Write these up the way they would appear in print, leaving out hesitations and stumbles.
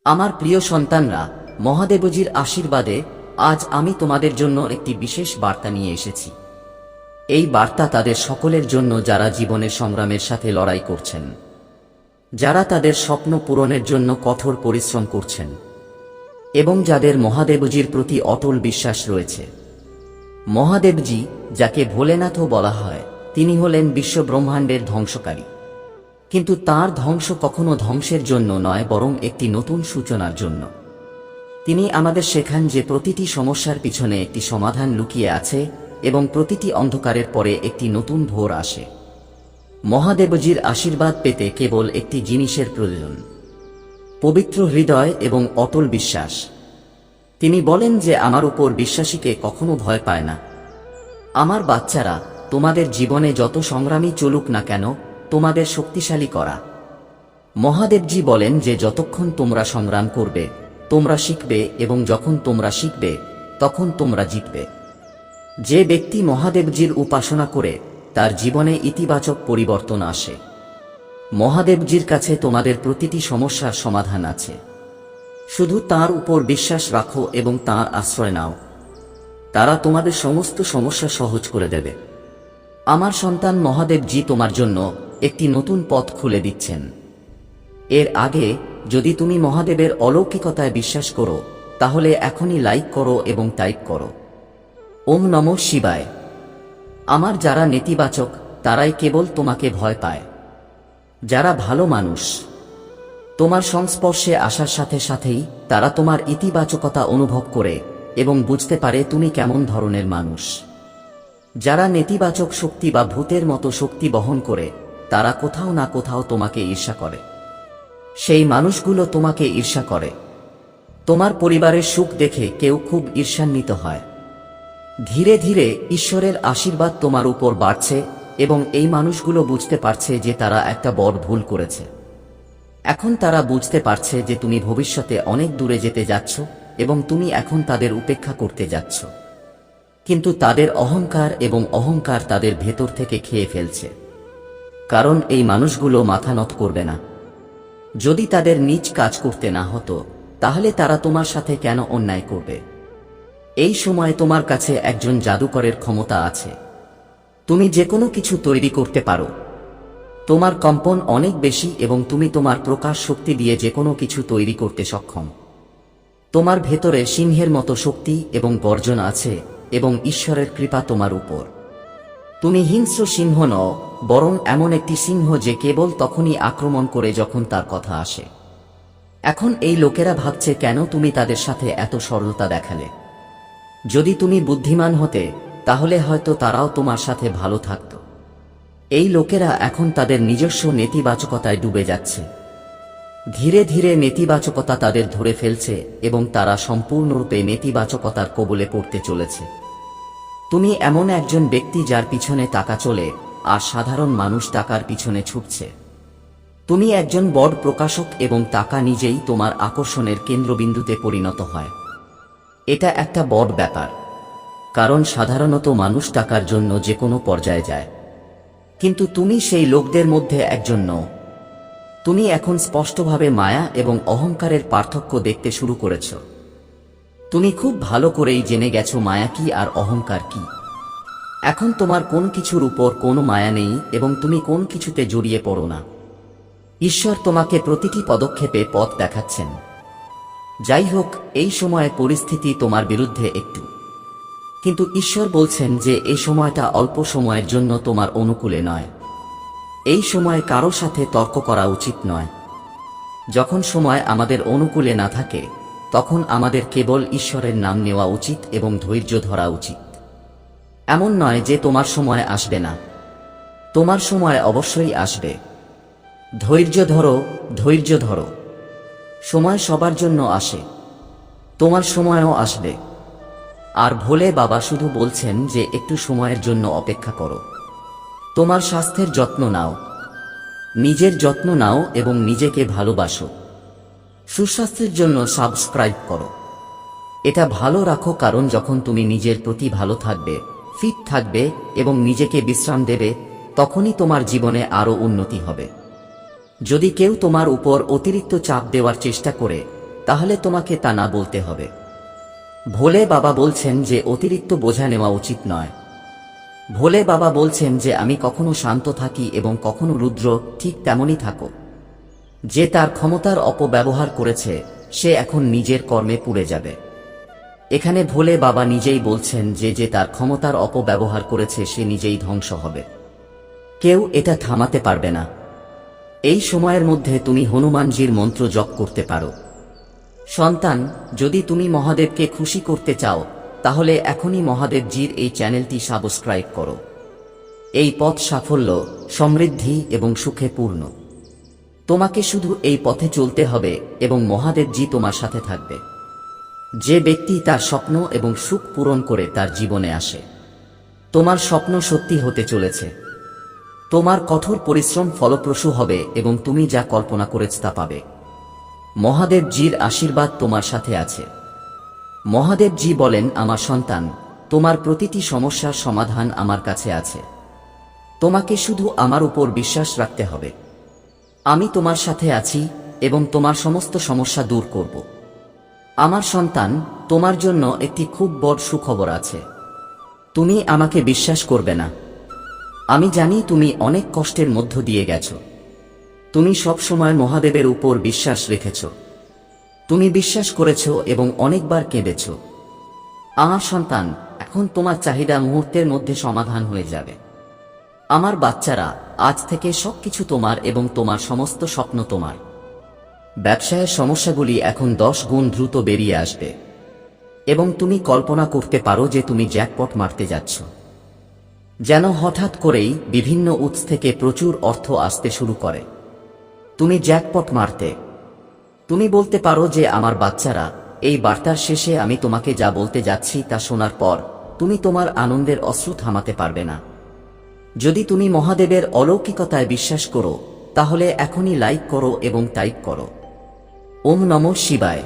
আমার প্রিয় সন্তানরা, মহাদেবজির আশীর্বাদে আজ আমি তোমাদের জন্য একটি বিশেষ বার্তা নিয়ে এসেছি। এই বার্তা তাদের সকলের জন্য যারা জীবনের সংগ্রামের সাথে লড়াই করছেন, যারা তাদের স্বপ্ন পূরণের জন্য কঠোর পরিশ্রম করছেন এবং যাদের মহাদেবজির প্রতি অটল বিশ্বাস রয়েছে। মহাদেবজি, যাকে ভোলেনাথও বলা হয়, তিনি হলেন বিশ্বব্রহ্মাণ্ডের ধ্বংসকারী। কিন্তু তার ধ্বংস কখনো ধ্বংসের জন্য নয়, বরং একটি নতুন সূচনার জন্য। তিনি আমাদের শেখান যে প্রতিটি সমস্যার পিছনে একটি সমাধান লুকিয়ে আছে এবং প্রতিটি অন্ধকারের পরে একটি নতুন ভোর আসে। মহাদেবজির আশীর্বাদ পেতে কেবল একটি জিনিসের প্রয়োজন: পবিত্র হৃদয় এবং অটল বিশ্বাস। তিনি বলেন যে আমার উপর বিশ্বাসীকে কখনো ভয় পায় না। আমার বাচ্চারা, তোমাদের জীবনে যত সংগ্রামী চলুক না কেন, তোমাদের শক্তিশালী করা। মহাদেবজি বলেন যে যতক্ষণ তোমরা সংগ্রাম করবে, তোমরা শিখবে, এবং যখন তোমরা শিখবে, তখন তোমরা জিতবে। যে ব্যক্তি মহাদেবজির উপাসনা করে, তার জীবনে ইতিবাচক পরিবর্তন আসে। মহাদেবজির কাছে তোমাদের প্রতিটি সমস্যার সমাধান আছে। শুধু তাঁর উপর বিশ্বাস রাখো এবং তাঁর আশ্রয় নাও। তারা তোমাদের সমস্ত সমস্যা সহজ করে দেবে। আমার সন্তান, মহাদেবজি তোমার জন্য একটি নতুন পথ খুলে দিচ্ছেন। এর আগে, যদি তুমি মহাদেবের অলৌকিকতায় বিশ্বাস করো, তাহলে এখনই লাইক করো এবং টাইপ করো ওম নমঃ শিবায়। আমার যারা নেতিবাচক, তারাই কেবল তোমাকে ভয় পায়। যারা ভালো মানুষ, তোমার সংস্পর্শে আসার সাথে সাথেই তারা তোমার ইতিবাচকতা অনুভব করে এবং বুঝতে পারে তুমি কেমন ধরনের মানুষ। যারা নেতিবাচক শক্তি বা ভূতের মতো শক্তি বহন করে, তারা কোথাও না কোথাও তোমাকে ঈর্ষা করে। সেই মানুষগুলো তোমাকে ঈর্ষা করে। তোমার পরিবারের সুখ দেখে কেউ খুব ঈর্ষান্বিত হয়। ধীরে ধীরে ঈশ্বরের আশীর্বাদ তোমার উপর বাড়ছে এবং এই মানুষগুলো বুঝতে পারছে যে তারা একটা বড় ভুল করেছে। এখন তারা বুঝতে পারছে যে তুমি ভবিষ্যতে অনেক দূরে যেতে যাচ্ছ এবং তুমি এখন তাদের উপেক্ষা করতে যাচ্ছ। কিন্তু তাদের অহংকার তাদের ভেতর থেকে খেয়ে ফেলছে। কারণ এই মানুষগুলো মাথা নত করবে না। যদি তাদের নিজ কাজ করতে না হতো, তাহলে তারা তোমার সাথে কেন অন্যায় করবে? এই সময় তোমার কাছে একজন জাদুকরের ক্ষমতা আছে। তুমি যে কোনো কিছু তৈরি করতে পারো। তোমার কম্পন অনেক বেশি এবং তুমি তোমার প্রকাশ শক্তি দিয়ে যে কোনো কিছু তৈরি করতে সক্ষম। তোমার ভেতরে সিংহের মতো শক্তি এবং গর্জন আছে এবং ঈশ্বরের কৃপা তোমার উপর। তুমি হিংস্র সিংহ নও, বরং এমন একটি সিংহ যে কেবল তখনই আক্রমণ করে যখন তার কথা আসে। এখন এই লোকেরা ভাবছে কেন তুমি তাদের সাথে এত সরলতা দেখালে। যদি তুমি বুদ্ধিমান হতে, তাহলে হয়তো তারাও তোমার সাথে ভালো থাকত। এই লোকেরা এখন তাদের নিজস্ব নেতিবাচকতায় ডুবে যাচ্ছে। ধীরে ধীরে নেতিবাচকতা তাদের ধরে ফেলছে এবং তারা সম্পূর্ণরূপে নেতিবাচকতার কবলে পড়তে চলেছে। তুমি এমন একজন ব্যক্তি যার পিছনে টাকা চলে, আর সাধারণ মানুষ টাকার পিছনে ছুটছে। তুমি একজন বড় প্রকাশক এবং টাকা নিজেই তোমার আকর্ষণের কেন্দ্রবিন্দুতে পরিণত হয়। এটা একটা বড় ব্যাপার, কারণ সাধারণত মানুষ টাকার জন্য যে কোনো পর্যায়ে যায়। কিন্তু তুমি সেই লোকদের মধ্যে একজন নও। তুমি এখন স্পষ্টভাবে মায়া এবং অহংকারের পার্থক্য দেখতে শুরু করেছ। তুমি খুব ভালো করেই জেনে গেছো মায়া কি আর অহংকার কি। এখন তোমার কোন কিছুর উপর কোনো মায়া নেই এবং তুমি কোন কিছুতে জড়িয়ে পড়ো না। ঈশ্বর তোমাকে প্রতিটি পদক্ষেপে পথ দেখাচ্ছেন। যাই হোক, এই সময়ে পরিস্থিতি তোমার বিরুদ্ধে একটু, কিন্তু ঈশ্বর বলছেন যে এই সময়টা অল্প সময়ের জন্য তোমার অনুকূলে নয়। এই সময় কারো সাথে তর্ক করা উচিত নয়। যখন সময় আমাদের অনুকূলে না থাকে, তখন আমাদের কেবল ঈশ্বরের নাম নেওয়া উচিত এবং ধৈর্য ধরা উচিত। এমন নয় যে তোমার সময় আসবে না। তোমার সময় অবশ্যই আসবে। ধৈর্য ধরো, ধৈর্য ধরো। সময় সবার জন্য আসে। তোমার সময়ও আসবে। আর ভোলে বাবা শুধু বলছেন যে একটু সময়ের জন্য অপেক্ষা করো। তোমার স্বাস্থ্যের যত্ন নাও, নিজের যত্ন নাও এবং নিজেকে ভালোবাসো। সুস্বাস্থ্যের জন্য সাবস্ক্রাইব করো। এটা ভালো রাখো, কারণ যখন তুমি নিজের প্রতি ভালো থাকবে, ফিট থাকবে এবং নিজেকে বিশ্রাম দেবে, তখনই তোমার জীবনে আরও উন্নতি হবে। যদি কেউ তোমার উপর অতিরিক্ত চাপ দেওয়ার চেষ্টা করে, তাহলে তোমাকে তা না বলতে হবে। ভোলে বাবা বলছেন যে অতিরিক্ত বোঝা নেওয়া উচিত নয়। ভোলে বাবা বলছেন যে আমি কখনো শান্ত থাকি এবং কখনো রুদ্র, ঠিক তেমনই থাকো। যে তার ক্ষমতার অপব্যবহার করেছে সে এখন নিজের কর্মে পুড়ে যাবে। এখানে ভোলে বাবা নিজেই বলছেন যে যে তার ক্ষমতার অপব্যবহার করেছে সে নিজেই ধ্বংস হবে। কেউ এটা থামাতে পারবে না। এই সময়ের মধ্যে তুমি হনুমানজির মন্ত্র জপ করতে পারো। সন্তান, যদি তুমি মহাদেবকে খুশি করতে চাও তাহলে এখনই মহাদেবজির এই চ্যানেলটি সাবস্ক্রাইব করো। এই পথ সাফল্য, সমৃদ্ধি এবং সুখে পূর্ণ। তোমাকে শুধু এই পথে চলতে হবে এবং মহাদেবজি তোমার সাথে থাকবে। যে ব্যক্তি তার স্বপ্ন এবং সুখ পূরণ করে তার জীবনে আসে, তোমার স্বপ্ন সত্যি হতে চলেছে। তোমার কঠোর পরিশ্রম ফলপ্রসূ হবে এবং তুমি যা কল্পনা করেছ তা পাবে। মহাদেবজির আশীর্বাদ তোমার সাথে আছে। মহাদেবজি বলেন, আমার সন্তান, তোমার প্রতিটি সমস্যার সমাধান আমার কাছে আছে। তোমাকে শুধু আমার উপর বিশ্বাস রাখতে হবে। আমি তোমার সাথে আছি এবং তোমার সমস্ত সমস্যা দূর করব। আমার সন্তান, তোমার জন্য একটি খুব বড় সুখবর আছে। তুমি আমাকে বিশ্বাস করবে না। আমি জানি তুমি অনেক কষ্টের মধ্য দিয়ে গেছ। তুমি সব সময় মহাদেবের উপর বিশ্বাস রেখেছ। তুমি বিশ্বাস করেছ এবং অনেকবার কেঁদেছ। আমার সন্তান, এখন তোমার চাহিদা মুহূর্তের মধ্যে সমাধান হয়ে যাবে। আমার বাচ্চারা, আজ থেকে সবকিছু তোমার এবং তোমার সমস্ত স্বপ্ন তোমার। ব্যবসায়ের সমস্যাগুলি এখন 10 গুণ দ্রুত বেরিয়ে আসবে এবং তুমি কল্পনা করতে পারো যে তুমি জ্যাকপট মারতে যাচ্ছ। যেন হঠাৎ করেই বিভিন্ন উৎস থেকে প্রচুর অর্থ আসতে শুরু করে। তুমি জ্যাকপট মারতে। তুমি বলতে পারো যে আমার বাচ্চারা, এই বার্তার শেষে আমি তোমাকে যা বলতে যাচ্ছি তা শোনার পর তুমি তোমার আনন্দের অশ্রু থামাতে পারবে না। যদি তুমি মহাদেবের অলৌকিকতায় বিশ্বাস করো তাহলে এখনই লাইক করো এবং টাইপ করো ওম নমঃ শিবায়।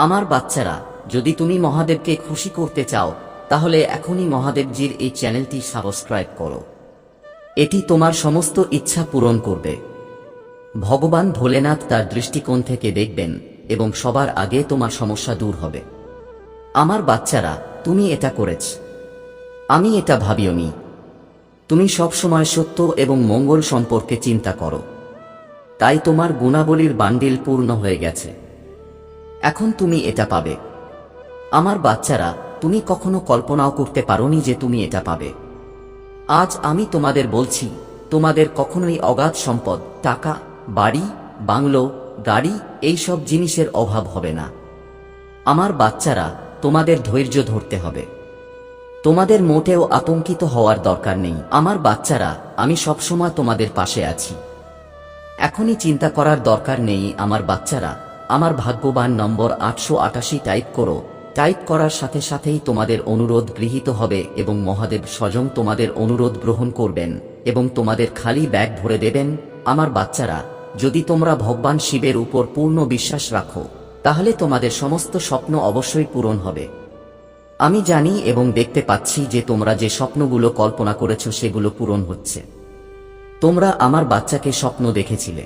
আমার বাচ্চারা, যদি তুমি মহাদেবকে খুশি করতে চাও তাহলে এখনই মহাদেবজির এই চ্যানেলটি সাবস্ক্রাইব করো। এটি তোমার সমস্ত ইচ্ছা পূরণ করবে। ভগবান ভোলেনাথ তার দৃষ্টিকোণ থেকে দেখবেন এবং সবার আগে তোমার সমস্যা দূর হবে। আমার বাচ্চারা, তুমি এটা করেছ। আমি এটা ভাবিওনি। তুমি সবসময় সত্য এবং মঙ্গল সম্পর্কে চিন্তা করো, তাই তোমার গুণাবলীর বান্ডিল পূর্ণ হয়ে গেছে। এখন তুমি এটা পাবে। আমার বাচ্চারা, তুমি কখনো কল্পনাও করতে পারোনি যে তুমি এটা পাবে। আজ আমি তোমাদের বলছি, তোমাদের কখনোই অগাধ সম্পদ, টাকা, বাড়ি, বাংলো, গাড়ি, এই সব জিনিসের অভাব হবে না। আমার বাচ্চারা, তোমাদের ধৈর্য ধরতে হবে। তোমাদের মোটেও আতঙ্কিত হওয়ার দরকার নেই। আমার বাচ্চারা, আমি সবসময় তোমাদের পাশে আছি। এখনই চিন্তা করার দরকার নেই। আমার বাচ্চারা, আমার ভাগ্যবান নম্বর 888 টাইপ করো। টাইপ করার সাথে সাথেই তোমাদের অনুরোধ গৃহীত হবে এবং মহাদেব স্বয়ং তোমাদের অনুরোধ গ্রহণ করবেন এবং তোমাদের খালি ব্যাগ ভরে দেবেন। আমার বাচ্চারা, যদি তোমরা ভগবান শিবের উপর পূর্ণ বিশ্বাস রাখো তাহলে তোমাদের সমস্ত স্বপ্ন অবশ্যই পূরণ হবে। আমি জানি এবং দেখতে পাচ্ছি যে তোমরা যে স্বপ্নগুলো কল্পনা করেছ সেগুলো পূরণ হচ্ছে। তোমরা আমার বাচ্চাকে স্বপ্ন দেখেছিলে।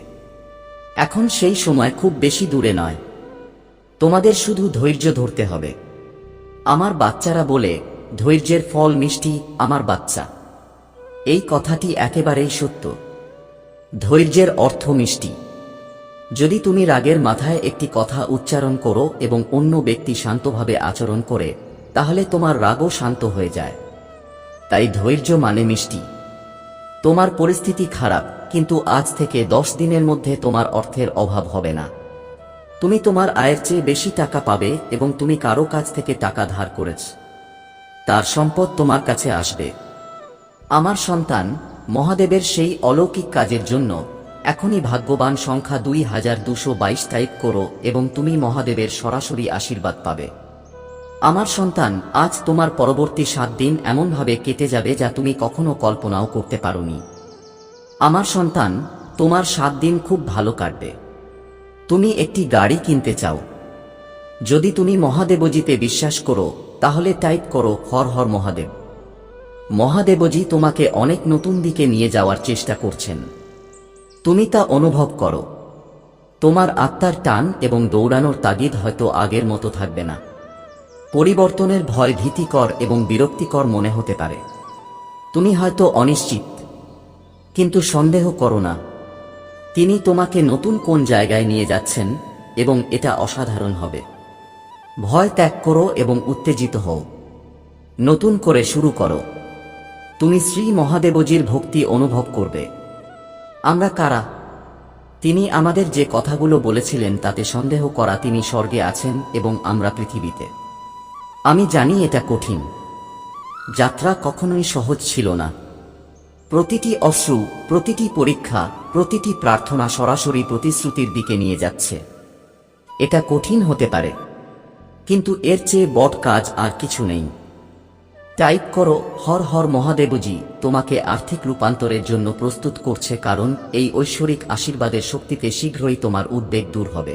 এখন সেই সময় খুব বেশি দূরে নয়। তোমাদের শুধু ধৈর্য ধরতে হবে। আমার বাচ্চারা বলে, ধৈর্যের ফল মিষ্টি। আমার বাচ্চা, এই কথাটি একেবারেই সত্য। ধৈর্যের অর্থ মিষ্টি। যদি তুমি রাগের মাথায় একটি কথা উচ্চারণ করো এবং অন্য ব্যক্তি শান্তভাবে আচরণ করে তাহলে তোমার রাগও শান্ত হয়ে যায়। তাই ধৈর্য মানে মিষ্টি। তোমার পরিস্থিতি খারাপ, কিন্তু আজ থেকে 10 দিনের মধ্যে তোমার অর্থের অভাব হবে না। তুমি তোমার আয়ের চেয়ে বেশি টাকা পাবে এবং তুমি কারো কাছ থেকে টাকা ধার করেছ, তার সম্পদ তোমার কাছে আসবে। আমার সন্তান, মহাদেবের সেই অলৌকিক কাজের জন্য এখনই ভাগ্যবান সংখ্যা 2222 টাইপ করো এবং তুমি মহাদেবের সরাসরি আশীর্বাদ পাবে। আমার সন্তান, আজ তোমার পরবর্তী 7 দিন এমনভাবে কেটে যাবে যা তুমি কখনো কল্পনাও করতে পারোনি। আমার সন্তান, তোমার 7 দিন খুব ভালো কাটবে। তুমি একটি গাড়ি কিনতে চাও। যদি তুমি মহাদেবজিতে বিশ্বাস করো তাহলে টাইপ করো হর হর মহাদেব। মহাদেবজি তোমাকে অনেক নতুন দিকে নিয়ে যাওয়ার চেষ্টা করছেন। তুমি তা অনুভব করো। তোমার আত্মার টান এবং দৌড়ানোর তাগিদ হয়তো আগের মতো থাকবে না। পরিবর্তনের ভয় ভীতিকর এবং বিরক্তিকর মনে হতে পারে। তুমি হয়তো অনিশ্চিত, কিন্তু সন্দেহ করো না। তিনি তোমাকে নতুন কোন জায়গায় নিয়ে যাচ্ছেন এবং এটা অসাধারণ হবে। ভয় ত্যাগ করো এবং উত্তেজিত হও। নতুন করে শুরু করো। তুমি শ্রী মহাদেবজির ভক্তি অনুভব করবে। আমরা কারা? তিনি আমাদের যে কথাগুলো বলেছিলেন তাতে সন্দেহ করা তিনি স্বর্গে আছেন এবং আমরা পৃথিবীতে। আমি জানি এটা কঠিন। যাত্রা কখনোই সহজ ছিল না। প্রতিটি অশ্রু, প্রতিটি পরীক্ষা, প্রতিটি প্রার্থনা সরাসরি প্রতিশ্রুতির দিকে নিয়ে যাচ্ছে। এটা কঠিন হতে পারে, কিন্তু এর চেয়ে বড় কাজ আর কিছু নেই। টাইপ করো, হর হর মহাদেবজি তোমাকে আর্থিক রূপান্তরের জন্য প্রস্তুত করছে, কারণ এই ঐশ্বরিক আশীর্বাদের শক্তিতে শীঘ্রই তোমার উদ্বেগ দূর হবে।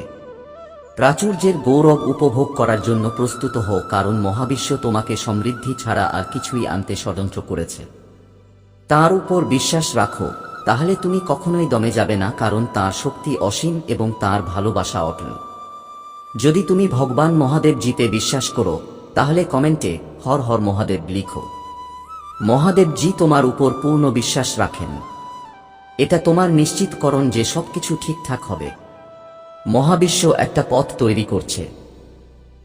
প্রাচুর্যের গৌরব উপভোগ করার জন্য প্রস্তুত হও, কারণ মহাবিশ্ব তোমাকে সমৃদ্ধি ছাড়া আর কিছুই আনতে ষড়যন্ত্র করেছে। তার উপর বিশ্বাস রাখো, তাহলে তুমি কখনোই দমে যাবে না, কারণ তার শক্তি অসীম এবং তার ভালোবাসা অটল। যদি তুমি ভগবান মহাদেবজিতে বিশ্বাস করো, তাহলে কমেন্টে হর হর মহাদেব লিখো। মহাদেবজি তোমার উপর পূর্ণ বিশ্বাস রাখেন। এটা তোমার নিশ্চিতকরণ যে সবকিছু ঠিকঠাক হবে। মহাবিশ্ব একটা পথ তৈরি করছে।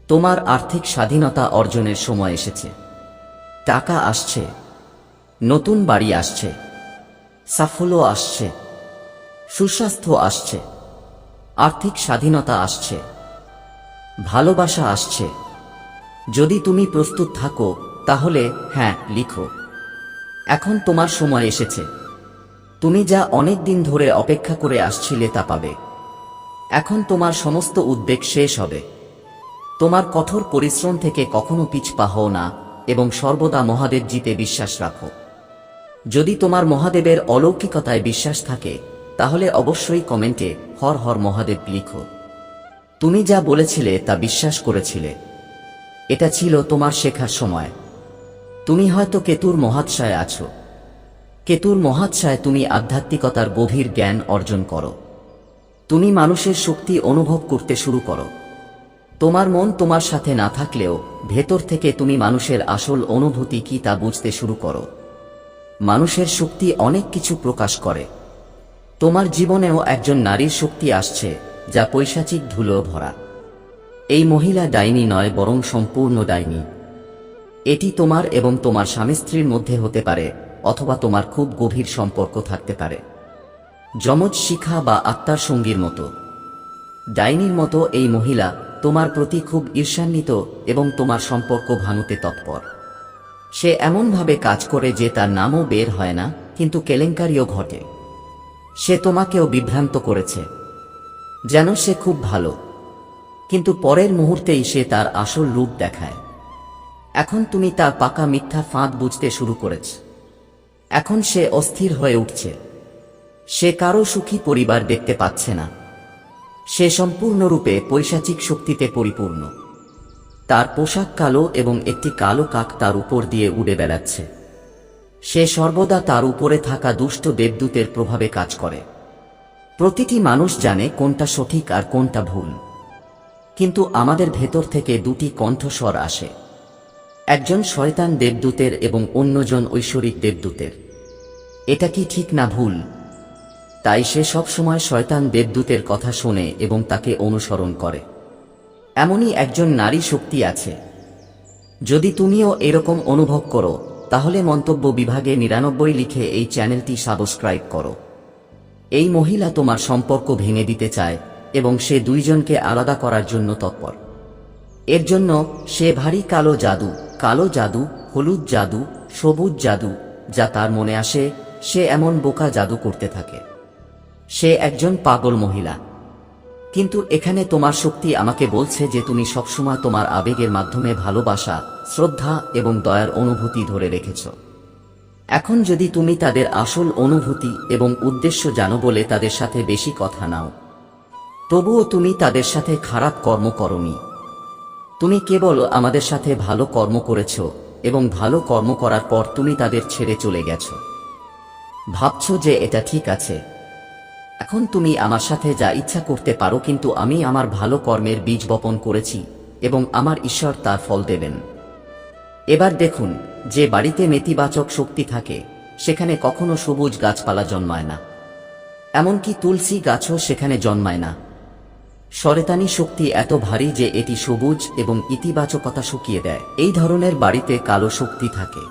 তোমার আর্থিক স্বাধীনতা অর্জনের সময় এসেছে। টাকা আসছে, নতুন বাড়ি আসছে, সাফল্য আসছে, সুস্বাস্থ্য আসছে, আর্থিক স্বাধীনতা আসছে, ভালোবাসা আসছে। যদি তুমি প্রস্তুত থাকো, তাহলে হ্যাঁ লিখো। এখন তোমার সময় এসেছে। তুমি যা অনেক দিন ধরে অপেক্ষা করে আসছিলে তা পাবে। এখন তোমার সমস্ত উদ্বেগ শেষ হবে। তোমার কঠোর পরিশ্রম থেকে কখনো পিছপা হও না এবং সর্বদা মহাদেবজিতে বিশ্বাস রাখো। যদি তোমার মহাদেবের অলৌকিকতায় বিশ্বাস থাকে, তাহলে অবশ্যই কমেন্টে হর হর মহাদেব লিখো। তুমি যা বলেছিলে তা বিশ্বাস করেছিলে। এটা ছিল তোমার শেখার সময়। তুমি হয়তো কেতুর মহাৎসায় আছো। কেতুর মহাৎসায় তুমি আধ্যাত্মিকতার গভীর জ্ঞান অর্জন করো। তুমি মানুষের শক্তি অনুভব করতে শুরু করো। তোমার মন তোমার সাথে না থাকলেও ভেতর থেকে তুমি মানুষের আসল অনুভূতি কি তা বুঝতে শুরু করো। মানুষের শক্তি অনেক কিছু প্রকাশ করে। তোমার জীবনেও একজন নারীর শক্তি আসছে, যা পৈশাচিক ধুলো ভরা। এই মহিলা ডাইনি নয়, বরং সম্পূর্ণ ডাইনি। এটি তোমার এবং তোমার স্বামী স্ত্রীর মধ্যে হতে পারে, অথবা তোমার খুব গভীর সম্পর্ক থাকতে পারে, যমজ শিখা বা আত্মার সঙ্গীর মতো। ডাইনির মতো এই মহিলা তোমার প্রতি খুব ঈর্ষান্বিত এবং তোমার সম্পর্ক ভাঙতে তৎপর। সে এমনভাবে কাজ করে যে তার নামও বের হয় না, কিন্তু কেলেঙ্কারিও ঘটে। সে তোমাকেও বিভ্রান্ত করেছে, যেন সে খুব ভালো, কিন্তু পরের মুহূর্তেই সে তার আসল রূপ দেখায়। এখন তুমি তার পাকা মিথ্যা ফাঁদ বুঝতে শুরু করেছ। এখন সে অস্থির হয়ে উঠছে। সে কারো সুখী পরিবার দেখতে পাচ্ছে না। সে সম্পূর্ণরূপে পৈশাচিক শক্তিতে পরিপূর্ণ। তার পোশাক কালো এবং একটি কালো কাক তার উপর দিয়ে উড়ে বেড়াচ্ছে। সে সর্বদা তার উপরে থাকা দুষ্ট দেবদূতের প্রভাবে কাজ করে। প্রতিটি মানুষ জানে কোনটা সঠিক আর কোনটা ভুল, কিন্তু আমাদের ভেতর থেকে দুটি কণ্ঠস্বর আসে, একজন শয়তান দেবদূতের এবং অন্যজন ঐশ্বরিক দেবদূতের। এটা কি ঠিক না ভুল? তাই সে সবসময় শয়তান দেবদূতের কথা শোনে এবং তাকে অনুসরণ করে। এমনই একজন নারী শক্তি আছে। যদি তুমিও এরকম অনুভব করো, তাহলে মন্তব্য বিভাগে 99 লিখে এই চ্যানেলটি সাবস্ক্রাইব করো। এই মহিলা তোমার সম্পর্ক ভেঙে দিতে চায় এবং সে দুইজনকে আলাদা করার জন্য তৎপর। এর জন্য সে ভারী কালো জাদু, হলুদ জাদু, সবুজ জাদু যা তার মনে আসে, সে এমন বোকা জাদু করতে থাকে। সে একজন পাগল মহিলা। কিন্তু এখানে তোমার শক্তি আমাকে বলছে যে তুমি সবসময় তোমার আবেগের মাধ্যমে ভালোবাসা, শ্রদ্ধা এবং দয়ার অনুভূতি ধরে রেখেছ। এখন যদি তুমি তাদের আসল অনুভূতি এবং উদ্দেশ্য জানো বলে তাদের সাথে বেশি কথা নাও, তবুও তুমি তাদের সাথে খারাপ কর্ম করনি। তুমি কেবল আমাদের সাথে ভালো কর্ম করেছ এবং ভালো কর্ম করার পর তুমি তাদের ছেড়ে চলে গেছ। ভাবছ যে এটা ঠিক আছে, এখন তুমি আমার সাথে যা ইচ্ছা করতে পারো, কিন্তু আমি আমার ভালো কর্মের বীজ বপন করেছি এবং আমার ঈশ্বর তার ফল দেবেন। এবার দেখুন, যে বাড়িতে নেতিবাচক শক্তি থাকে সেখানে কখনো সবুজ গাছপালা জন্মায় না, এমনকি তুলসী গাছও সেখানে জন্মায় না। শয়তানি শক্তি এত ভারী যে এটি সবুজ এবং ইতিবাচকতা শুকিয়ে দেয়। এই ধরনের বাড়িতে কালো শক্তি থাকে,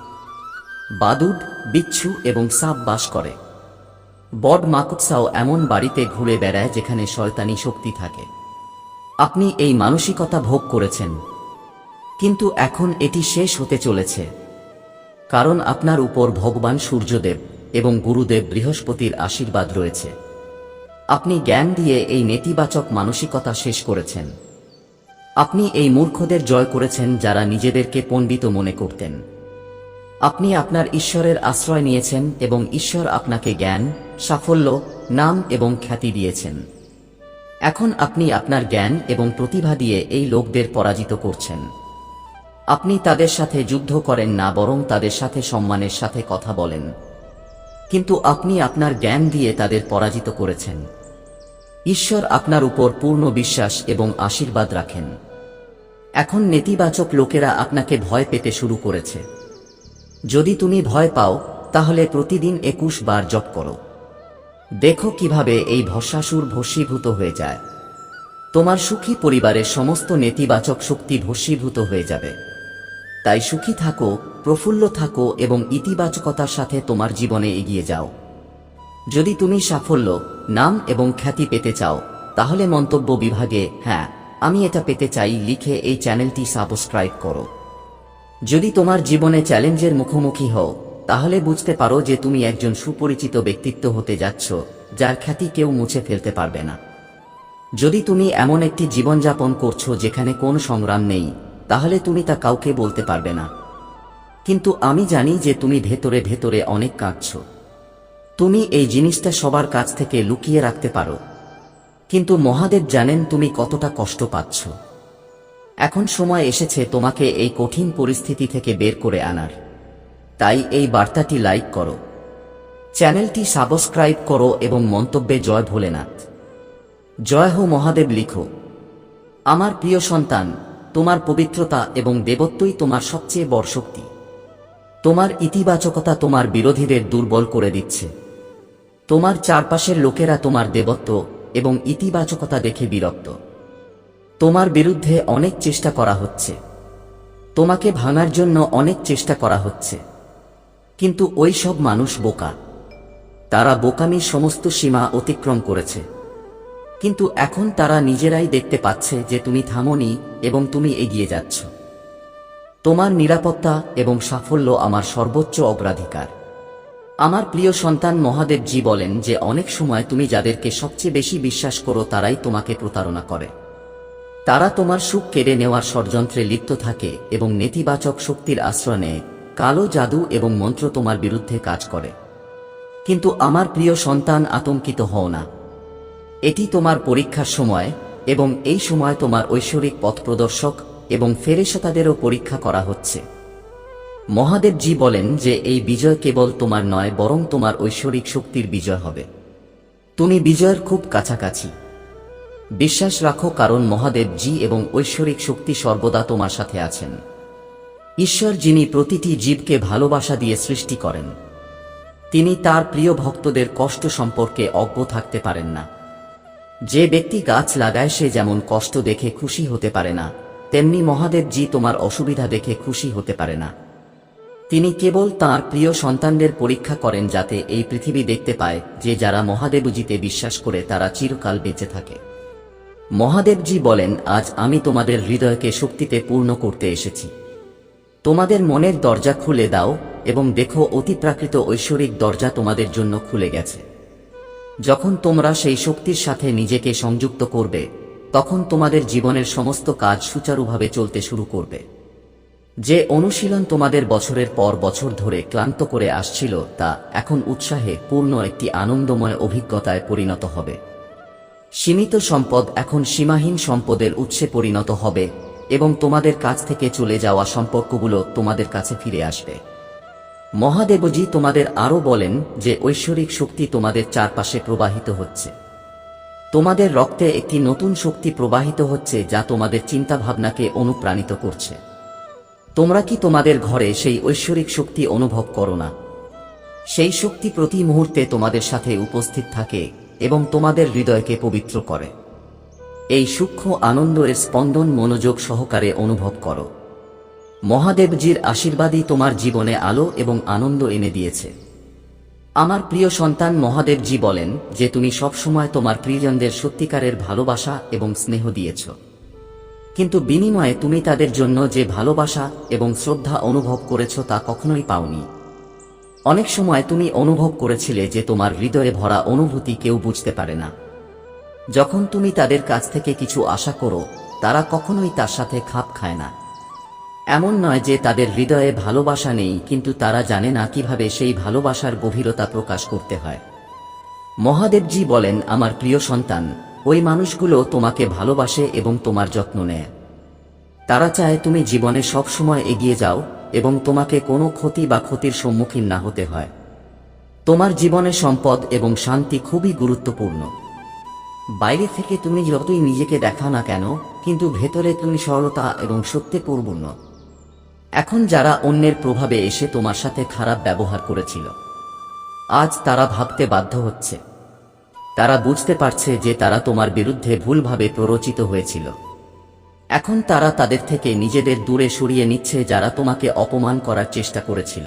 বাদুড়, বিচ্ছু এবং সাপ বাস করে। বড মাকুৎসাও এমন বাড়িতে ঘুরে বেড়ায় যেখানে শয়তানি শক্তি থাকে। আপনি এই মানসিকতা ভোগ করেছেন, কিন্তু এখন এটি শেষ হতে চলেছে, কারণ আপনার উপর ভগবান সূর্যদেব এবং গুরুদেব বৃহস্পতির আশীর্বাদ রয়েছে। আপনি জ্ঞান দিয়ে এই নেতিবাচক মানসিকতা শেষ করেছেন। আপনি এই মূর্খদের জয় করেছেন যারা নিজেদেরকে পণ্ডিত মনে করতেন। আপনি আপনার ঈশ্বরের আশ্রয় নিয়েছেন এবং ঈশ্বর আপনাকে জ্ঞান, সাফল্য, নাম এবং খ্যাতি দিয়েছেন। এখন আপনি আপনার জ্ঞান এবং প্রতিভা দিয়ে এই লোকদের পরাজিত করছেন। আপনি তাদের সাথে যুদ্ধ করেন না, বরং তাদের সাথে সম্মানের সাথে কথা বলেন। কিন্তু আপনি আপনার জ্ঞান দিয়ে তাদের পরাজিত করেছেন। ঈশ্বর আপনার উপর পূর্ণ বিশ্বাস এবং আশীর্বাদ রাখেন। এখন নেতিবাচক লোকেরা আপনাকে ভয় পেতে শুরু করেছে। যদি তুমি ভয় পাও, তাহলে প্রতিদিন 21 বার জপ করো। দেখো কিভাবে এই ভস্মাসুর ভস্মীভূত হয়ে যায়। তোমার সুখী পরিবারের সমস্ত নেতিবাচক শক্তি ভস্মীভূত হয়ে যাবে। তাই সুখী থাকো, প্রফুল্ল থাকো এবং ইতিবাচকতার সাথে তোমার জীবনে এগিয়ে যাও। যদি তুমি সাফল্য, নাম এবং খ্যাতি পেতে চাও, তাহলে মন্তব্য বিভাগে হ্যাঁ আমি এটা পেতে চাই লিখে এই চ্যানেলটি সাবস্ক্রাইব করো। যদি তোমার জীবনে চ্যালেঞ্জের মুখোমুখি হও, তাহলে বুঝতে পারো যে তুমি একজন সুপরিচিত ব্যক্তিত্ব হতে যাচ্ছ, যার খ্যাতি কেউ মুছে ফেলতে পারবে না। যদি তুমি এমন একটি জীবনযাপন করছো যেখানে কোনো সংগ্রাম নেই, তাহলে তুমি তা কাউকে বলতে পারবে না। কিন্তু আমি জানি যে তুমি ভেতরে ভেতরে অনেক কাঁদছো। তুমি এই জিনিসটা সবার কাছ থেকে লুকিয়ে রাখতে পারো, কিন্তু মহাদেব জানেন তুমি কতটা কষ্ট পাচ্ছ। এখন সময় এসেছে তোমাকে এই কঠিন পরিস্থিতি থেকে বের করে আনার। তাই এই বার্তাটি লাইক করো, চ্যানেলটি সাবস্ক্রাইব করো এবং মন্তব্যে জয় ভোলেনাথ, জয় হো মহাদেব লিখো। আমার প্রিয় সন্তান, তোমার পবিত্রতা এবং দেবত্বই তোমার সবচেয়ে বড় শক্তি। তোমার ইতিবাচকতা তোমার বিরোধীদের দুর্বল করে দিচ্ছে। তোমার চারপাশের লোকেরা তোমার দেবত্ব এবং ইতিবাচকতা দেখে বিরক্ত। তোমার বিরুদ্ধে অনেক চেষ্টা করা হচ্ছে, তোমাকে ভাঙার জন্য অনেক চেষ্টা করা হচ্ছে, কিন্তু ওই সব মানুষ বোকা। তারা বোকামির সমস্ত সীমা অতিক্রম করেছে। কিন্তু এখন তারা নিজেরাই দেখতে পাচ্ছে যে তুমি থামোনি এবং তুমি এগিয়ে যাচ্ছ। তোমার নিরাপত্তা এবং সাফল্য আমার সর্বোচ্চ অগ্রাধিকার। আমার প্রিয় সন্তান, মহাদেবজি বলেন যে অনেক সময় তুমি যাদেরকে সবচেয়ে বেশি বিশ্বাস করো তারাই তোমাকে প্রতারণা করে। তারা তোমার সুখ কেড়ে নেওয়ার ষড়যন্ত্রে লিপ্ত থাকে এবং নেতিবাচক শক্তির আশ্রয় নেয়। কালো জাদু এবং মন্ত্র তোমার বিরুদ্ধে কাজ করে। কিন্তু আমার প্রিয় সন্তান, আতঙ্কিত হও না। এটি তোমার পরীক্ষার সময় এবং এই সময় তোমার ঐশ্বরিক পথপ্রদর্শক এবং ফেরেশতাদেরও পরীক্ষা করা হচ্ছে। মহাদেবজি বলেন যে এই বিজয় কেবল তোমার নয়, বরং তোমার ঐশ্বরিক শক্তির বিজয় হবে। তুমি বিজয়ের খুব কাছাকাছি। বিশ্বাস রাখো, কারণ মহাদেবজি এবং ঐশ্বরিক শক্তি সর্বদা তোমার সাথে আছেন। ঈশ্বর, যিনি প্রতিটি জীবকে ভালোবাসা দিয়ে সৃষ্টি করেন, তিনি তার প্রিয় ভক্তদের কষ্ট সম্পর্কে অজ্ঞ থাকতে পারেন না। যে ব্যক্তি গাছ লাগায় সে যেমন কষ্ট দেখে খুশি হতে পারে না, তেমনি মহাদেবজি তোমার অসুবিধা দেখে খুশি হতে পারে না। তিনি কেবল তাঁর প্রিয় সন্তানদের পরীক্ষা করেন, যাতে এই পৃথিবী দেখতে পায় যে যারা মহাদেবজিতে বিশ্বাস করে তারা চিরকাল বেঁচে থাকে। মহাদেবজি বলেন, আজ আমি তোমাদের হৃদয়কে শক্তিতে পূর্ণ করতে এসেছি। তোমাদের মনের দরজা খুলে দাও এবং দেখো অতিপ্রাকৃত ঐশ্বরিক দরজা তোমাদের জন্য খুলে গেছে। যখন তোমরা সেই শক্তির সাথে নিজেকে সংযুক্ত করবে, তখন তোমাদের জীবনের সমস্ত কাজ সুচারুভাবে চলতে শুরু করবে। যে অনুশীলন তোমাদের বছরের পর বছর ধরে ক্লান্ত করে আসছিল, তা এখন উৎসাহে পূর্ণ একটি আনন্দময় অভিজ্ঞতায় পরিণত হবে। সীমিত সম্পদ এখন সীমাহীন সম্পদের উৎসে পরিণত হবে এবং তোমাদের কাছ থেকে চলে যাওয়া সম্পর্কগুলো তোমাদের কাছে ফিরে আসবে। মহাদেবজি তোমাদের আরও বলেন যে ঐশ্বরিক শক্তি তোমাদের চারপাশে প্রবাহিত হচ্ছে। তোমাদের রক্তে একটি নতুন শক্তি প্রবাহিত হচ্ছে যা তোমাদের চিন্তাভাবনাকে অনুপ্রাণিত করছে। তোমরা কি তোমাদের ঘরে সেই ঐশ্বরিক শক্তি অনুভব করো না? সেই শক্তি প্রতি মুহূর্তে তোমাদের সাথে উপস্থিত থাকে এবং তোমাদের হৃদয়কে পবিত্র করে। এই সূক্ষ্ম আনন্দের স্পন্দন মনোযোগ সহকারে অনুভব করো। মহাদেবজির আশীর্বাদই তোমার জীবনে আলো এবং আনন্দ এনে দিয়েছে। আমার প্রিয় সন্তান, মহাদেবজি বলেন যে তুমি সবসময় তোমার প্রিয়জনদের সত্যিকারের ভালোবাসা এবং স্নেহ দিয়েছ, কিন্তু বিনিময়ে তুমি তাদের জন্য যে ভালোবাসা এবং শ্রদ্ধা অনুভব করেছ তা কখনোই পাওনি। অনেক সময় তুমি অনুভব করেছিলে যে তোমার হৃদয়ে ভরা অনুভূতি কেউ বুঝতে পারে না। যখন তুমি তাদের কাছ থেকে কিছু আশা করো, তারা কখনোই তার সাথে খাপ খায় না। এমন নয় যে তাদের হৃদয়ে ভালোবাসা নেই, কিন্তু তারা জানে না কিভাবে সেই ভালোবাসার গভীরতা প্রকাশ করতে হয়। মহাদেবজি বলেন, আমার প্রিয় সন্তান, ওই মানুষগুলো তোমাকে ভালোবাসে এবং তোমার যত্ন নেয়। তারা চায় তুমি জীবনে সব সময় এগিয়ে যাও এবং তোমাকে কোনো ক্ষতি বা ক্ষতির সম্মুখীন না হতে হয়। তোমার জীবনে সম্পদ এবং শান্তি খুবই গুরুত্বপূর্ণ। বাইরে থেকে তুমি যতই নিজেকে দেখাও না কেন, কিন্তু ভেতরে তুমি সরলতা এবং সত্যে পরিপূর্ণ। এখন যারা অন্যের প্রভাবে এসে তোমার সাথে খারাপ ব্যবহার করেছিল, আজ তারা ভাবতে বাধ্য হচ্ছে। তারা বুঝতে পারছে যে তারা তোমার বিরুদ্ধে ভুলভাবে প্ররোচিত হয়েছিল। এখন তারা তাদের থেকে নিজেদের দূরে সরিয়ে নিচ্ছে যারা তোমাকে অপমান করার চেষ্টা করেছিল।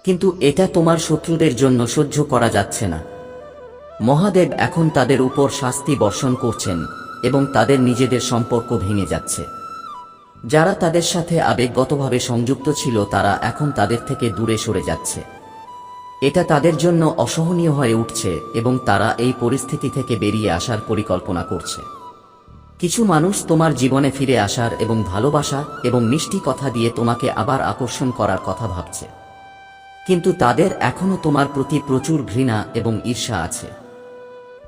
কিন্তু এটা তোমার শত্রুদের জন্য সহ্য করা যাচ্ছে না। মহাদেব এখন তাদের উপর শাস্তি বর্ষণ করছেন এবং তাদের নিজেদের সম্পর্ক ভেঙে যাচ্ছে। যারা তাদের সাথে আবেগগতভাবে সংযুক্ত ছিল তারা এখন তাদের থেকে দূরে সরে যাচ্ছে। এটা তাদের জন্য অসহনীয় হয়ে উঠছে এবং তারা এই পরিস্থিতি থেকে বেরিয়ে আসার পরিকল্পনা করছে। কিছু মানুষ তোমার জীবনে ফিরে আসার এবং ভালোবাসা এবং মিষ্টি কথা দিয়ে তোমাকে আবার আকর্ষণ করার কথা ভাবছে, কিন্তু তাদের এখনো তোমার প্রতি প্রচুর ঘৃণা এবং ঈর্ষা আছে।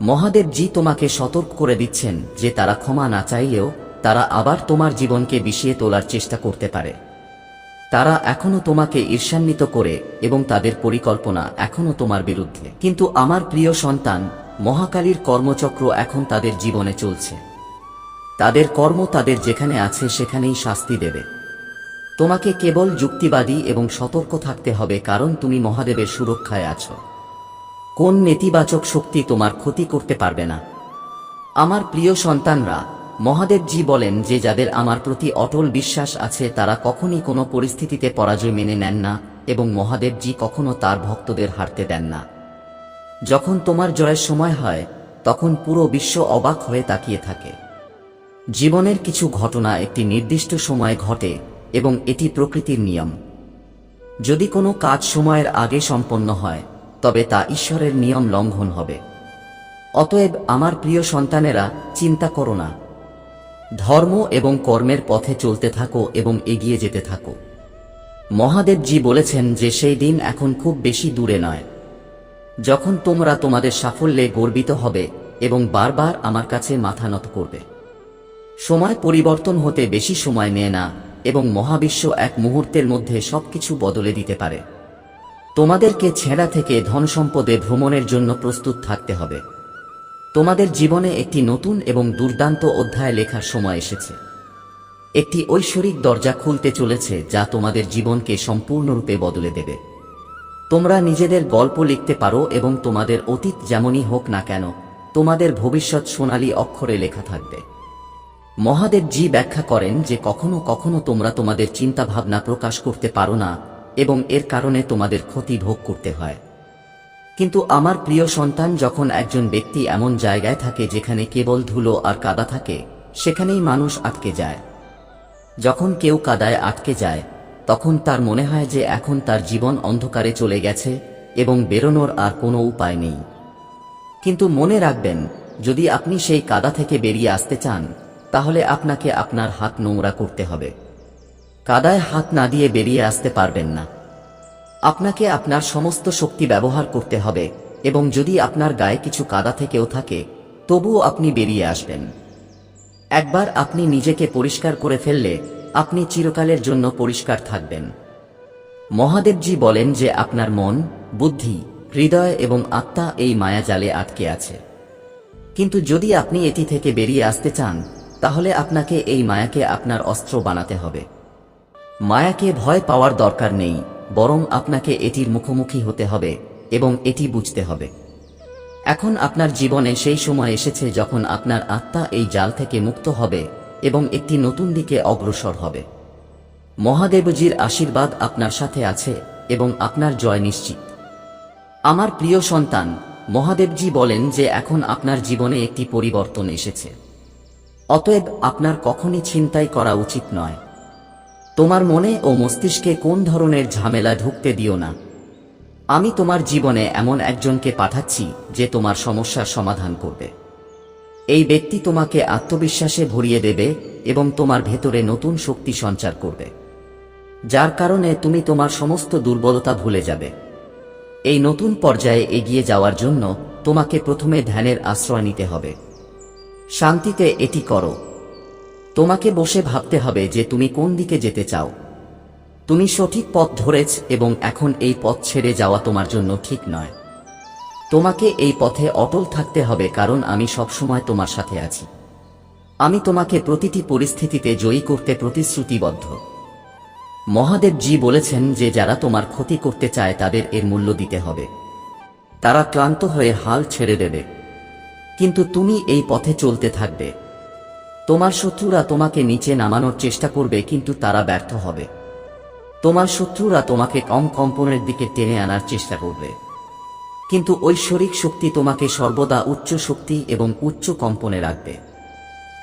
মহাদেবজি তোমাকে সতর্ক করে দিচ্ছেন যে তারা ক্ষমা না চাইলেও তারা আবার তোমার জীবনকে বিষিয়ে তোলার চেষ্টা করতে পারে। তারা এখনো তোমাকে ঈর্ষান্বিত করে এবং তাদের পরিকল্পনা এখনো তোমার বিরুদ্ধে। কিন্তু আমার প্রিয় সন্তান, মহাকালীর কর্মচক্র এখন তাদের জীবনে চলছে। তাদের কর্ম তাদের যেখানে আছে সেখানেই শাস্তি দেবে। তোমাকে কেবল যুক্তিবাদী এবং সতর্ক থাকতে হবে, কারণ তুমি মহাদেবের সুরক্ষায় আছো। কোন নেতিবাচক শক্তি তোমার ক্ষতি করতে পারবে না। আমার প্রিয় সন্তানরা, মহাদেবজি বলেন যে যাদের আমার প্রতি অটল বিশ্বাস আছে তারা কখনই কোনো পরিস্থিতিতে পরাজয় মেনে নেন না এবং মহাদেবজি কখনো তার ভক্তদের হারতে দেন না। যখন তোমার জয়ের সময় হয় তখন পুরো বিশ্ব অবাক হয়ে তাকিয়ে থাকে। জীবনের কিছু ঘটনা একটি নির্দিষ্ট সময়ে ঘটে এবং এটি প্রকৃতির নিয়ম। যদি কোনো কাজ সময়ের আগে সম্পন্ন হয় তবে তা ঈশ্বরের নিয়ম লঙ্ঘন হবে। অতএব আমার প্রিয় সন্তানেরা, চিন্তা করো না। ধর্ম এবং কর্মের পথে চলতে থাকো এবং এগিয়ে যেতে থাকো। মহাদেবজি বলেছেন যে সেই দিন এখন খুব বেশি দূরে নয় যখন তোমরা তোমাদের সাফল্যে গর্বিত হবে এবং বারবার আমার কাছে মাথা নত করবে। সময় পরিবর্তন হতে বেশি সময় নেয় না এবং মহাবিশ্ব এক মুহূর্তের মধ্যে সবকিছু বদলে দিতে পারে। তোমাদেরকে ছেঁড়া থেকে ধনসম্পদে ভ্রমণের জন্য প্রস্তুত থাকতে হবে। তোমাদের জীবনে একটি নতুন এবং দুর্দান্ত অধ্যায় লেখার সময় এসেছে। একটি ঐশ্বরিক দরজা খুলতে চলেছে যা তোমাদের জীবনকে সম্পূর্ণরূপে বদলে দেবে। তোমরা নিজেদের গল্প লিখতে পারো এবং তোমাদের অতীত যেমনই হোক না কেন, তোমাদের ভবিষ্যৎ সোনালী অক্ষরে লেখা থাকবে। মহাদেবজি ব্যাখ্যা করেন যে কখনো কখনো তোমরা তোমাদের চিন্তাভাবনা প্রকাশ করতে পারো না এবং এর কারণে তোমাদের ক্ষতি ভোগ করতে হয়। কিন্তু আমার প্রিয় সন্তান, যখন একজন ব্যক্তি এমন জায়গায় থাকে যেখানে কেবল ধুলো আর কাদা থাকে, সেখানেই মানুষ আটকে যায়। যখন কেউ কাদায় আটকে যায় তখন তার মনে হয় যে এখন তার জীবন অন্ধকারে চলে গেছে এবং বেরোনোর আর কোনো উপায় নেই। কিন্তু মনে রাখবেন, যদি আপনি সেই কাদা থেকে বেরিয়ে আসতে চান তাহলে আপনাকে আপনার হাত নোংরা করতে হবে। কাদায় হাত না দিয়ে বেরিয়ে আসতে পারবেন না। আপনাকে আপনার সমস্ত শক্তি ব্যবহার করতে হবে এবং যদি আপনার গায়ে কিছু কাদা থেকেও থাকে তবুও আপনি বেরিয়ে আসবেন। একবার আপনি নিজেকে পরিষ্কার করে ফেললে আপনি চিরকালের জন্য পরিষ্কার থাকবেন। মহাদেবজি বলেন যে আপনার মন, বুদ্ধি, হৃদয় এবং আত্মা এই মায়াজালে আটকে আছে। কিন্তু যদি আপনি এটি থেকে বেরিয়ে আসতে চান, তাহলে আপনাকে এই মায়াকে আপনার অস্ত্র বানাতে হবে। মায়াকে ভয় পাওয়ার দরকার নেই, বরং আপনাকে এটির মুখোমুখি হতে হবে এবং এটি বুঝতে হবে। এখন আপনার জীবনে সেই সময় এসেছে যখন আপনার আত্মা এই জাল থেকে মুক্ত হবে এবং একটি নতুন দিকে অগ্রসর হবে। মহাদেবজির আশীর্বাদ আপনার সাথে আছে এবং আপনার জয় নিশ্চিত। আমার প্রিয় সন্তান, মহাদেবজি বলেন যে এখন আপনার জীবনে একটি পরিবর্তন এসেছে। অতএব আপনার কখনই ছিনতাই করা উচিত নয়। তোমার মনে ও মস্তিষ্কে কোন ধরনের ঝামেলা ঢুকতে দিও না। আমি তোমার জীবনে এমন একজনকে পাঠাচ্ছি যে তোমার সমস্যার সমাধান করবে। এই ব্যক্তি তোমাকে আত্মবিশ্বাসে ভরিয়ে দেবে এবং তোমার ভেতরে নতুন শক্তি সঞ্চার করবে, যার কারণে তুমি তোমার সমস্ত দুর্বলতা ভুলে যাবে। এই নতুন পর্যায়ে এগিয়ে যাওয়ার জন্য তোমাকে প্রথমে ধ্যানের আশ্রয় নিতে হবে। শান্তিতে এটি করো। তোমাকে বসে ভাবতে হবে যে তুমি কোন দিকে যেতে চাও। তুমি সঠিক পথ ধরেছ এবং এখন এই পথ ছেড়ে যাওয়া তোমার জন্য ঠিক নয়। তোমাকে এই পথে অটল থাকতে হবে, কারণ আমি সবসময় তোমার সাথে আছি। আমি তোমাকে প্রতিটি পরিস্থিতিতে জয়ী করতে প্রতিশ্রুতিবদ্ধ। মহাদেবজি বলেছেন যে যারা তোমার ক্ষতি করতে চায় তাদের এর মূল্য দিতে হবে। তারা ক্লান্ত হয়ে হাল ছেড়ে দেবে, কিন্তু তুমি এই পথে চলতে থাকবে। তোমার শত্রুরা তোমাকে নিচে নামানোর চেষ্টা করবে, কিন্তু তারা ব্যর্থ হবে। তোমার শত্রুরা তোমাকে কম কম্পনের দিকে টেনে আনার চেষ্টা করবে, কিন্তু ঐশ্বরিক শক্তি তোমাকে সর্বদা উচ্চ শক্তি এবং উচ্চ কম্পনে রাখবে।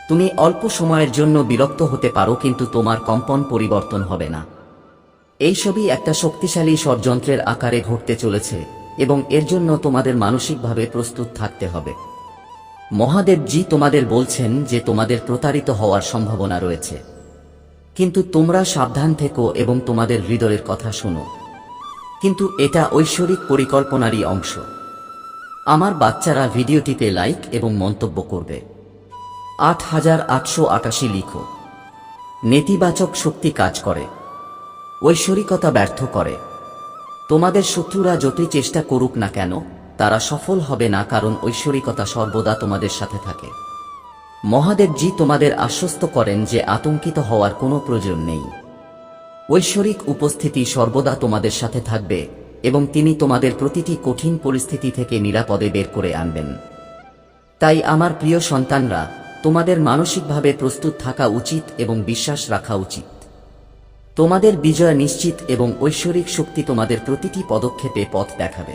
তুমি অল্প সময়ের জন্য বিরক্ত হতে পারো, কিন্তু তোমার কম্পন পরিবর্তন হবে না। এইসবই একটা শক্তিশালী ষড়যন্ত্রের আকারে ঘটতে চলেছে এবং এর জন্য তোমাদের মানসিকভাবে প্রস্তুত থাকতে হবে। মহাদেবজি তোমাদের বলছেন যে তোমাদের প্রতারিত হওয়ার সম্ভাবনা রয়েছে, কিন্তু তোমরা সাবধান থেকো এবং তোমাদের হৃদয়ের কথা শোনো। কিন্তু এটা ঐশ্বরিক পরিকল্পনারই অংশ। আমার বাচ্চারা ভিডিওটিতে লাইক এবং মন্তব্য করবে। 8888 লিখো। নেতিবাচক শক্তি কাজ করে, ঐশ্বরিকতা ব্যর্থ করে। তোমাদের শত্রুরা যতই চেষ্টা করুক না কেন, তারা সফল হবে না, কারণ ঐশ্বরিকতা সর্বদা তোমাদের সাথে থাকে। মহাদেবজি তোমাদের আশ্বস্ত করেন যে আতঙ্কিত হওয়ার কোনো প্রয়োজন নেই। ঐশ্বরিক উপস্থিতি সর্বদা তোমাদের সাথে থাকবে এবং তিনি তোমাদের প্রতিটি কঠিন পরিস্থিতি থেকে নিরাপদে বের করে আনবেন। তাই আমার প্রিয় সন্তানরা, তোমাদের মানসিকভাবে প্রস্তুত থাকা উচিত এবং বিশ্বাস রাখা উচিত। তোমাদের বিজয় নিশ্চিত এবং ঐশ্বরিক শক্তি তোমাদের প্রতিটি পদক্ষেপে পথ দেখাবে।